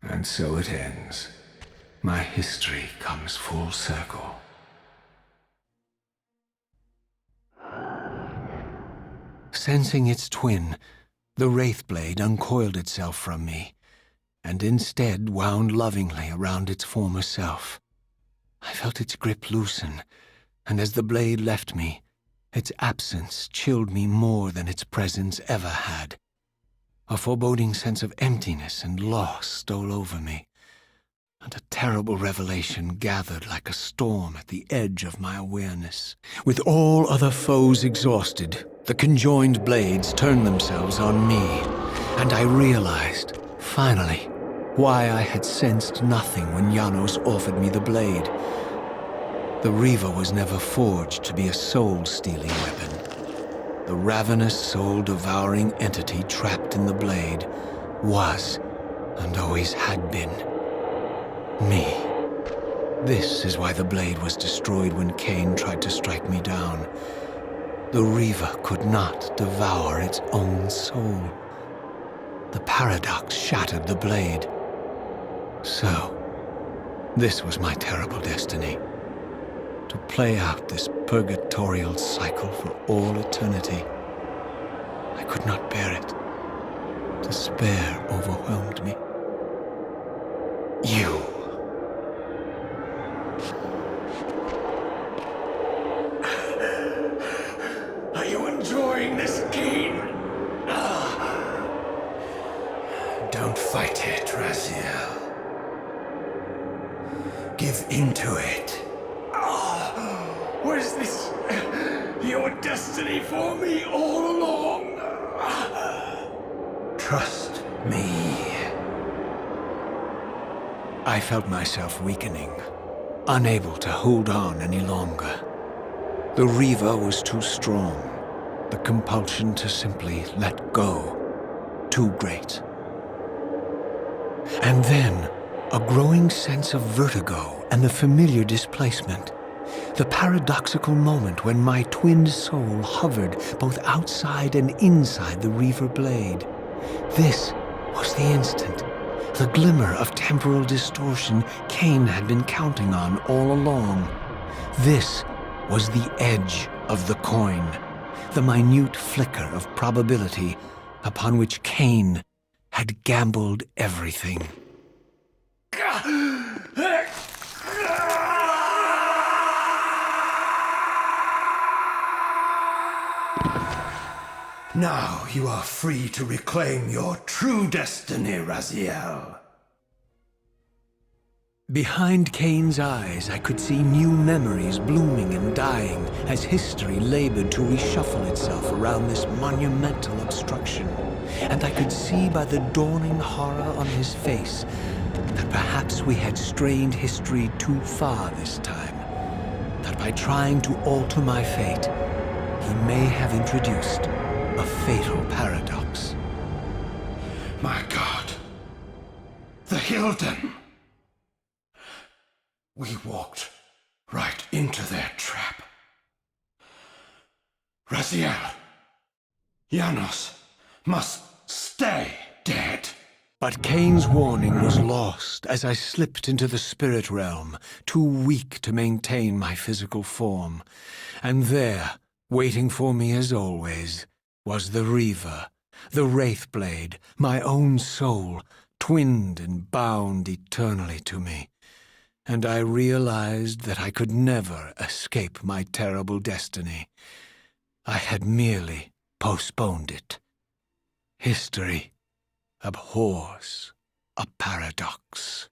And so it ends. My history comes full circle. Sensing its twin, the Wraithblade uncoiled itself from me, and instead wound lovingly around its former self. I felt its grip loosen, and as the blade left me, its absence chilled me more than its presence ever had. A foreboding sense of emptiness and loss stole over me, and a terrible revelation gathered like a storm at the edge of my awareness. With all other foes exhausted, the conjoined blades turned themselves on me, and I realized, finally, why I had sensed nothing when Janos offered me the blade. The Reaver was never forged to be a soul-stealing weapon. The ravenous, soul-devouring entity trapped in the blade was, and always had been, me. This is why the blade was destroyed when Kain tried to strike me down. The Reaver could not devour its own soul. The paradox shattered the blade. So, this was my terrible destiny. To play out this purgatorial cycle for all eternity. I could not bear it. Despair overwhelmed me. You. Are you enjoying this game? Don't fight it, Raziel. Give into it. Was this your destiny for me all along? Trust me. I felt myself weakening, unable to hold on any longer. The Reaver was too strong. The compulsion to simply let go, too great. And then, a growing sense of vertigo and the familiar displacement. The paradoxical moment when my twin soul hovered both outside and inside the Reaver blade. This was the instant, the glimmer of temporal distortion Kain had been counting on all along. This was the edge of the coin, the minute flicker of probability upon which Kain had gambled everything. Now you are free to reclaim your true destiny, Raziel. Behind Kain's eyes, I could see new memories blooming and dying as history labored to reshuffle itself around this monumental obstruction. And I could see by the dawning horror on his face that perhaps we had strained history too far this time. That by trying to alter my fate, he may have introduced a fatal paradox. My God, the Hilden! We walked right into their trap. Raziel, Janos must stay dead. But Kain's warning was lost as I slipped into the spirit realm, too weak to maintain my physical form. And there, waiting for me as always, was the Reaver, the Wraithblade, my own soul, twinned and bound eternally to me. And I realized that I could never escape my terrible destiny. I had merely postponed it. History abhors a paradox.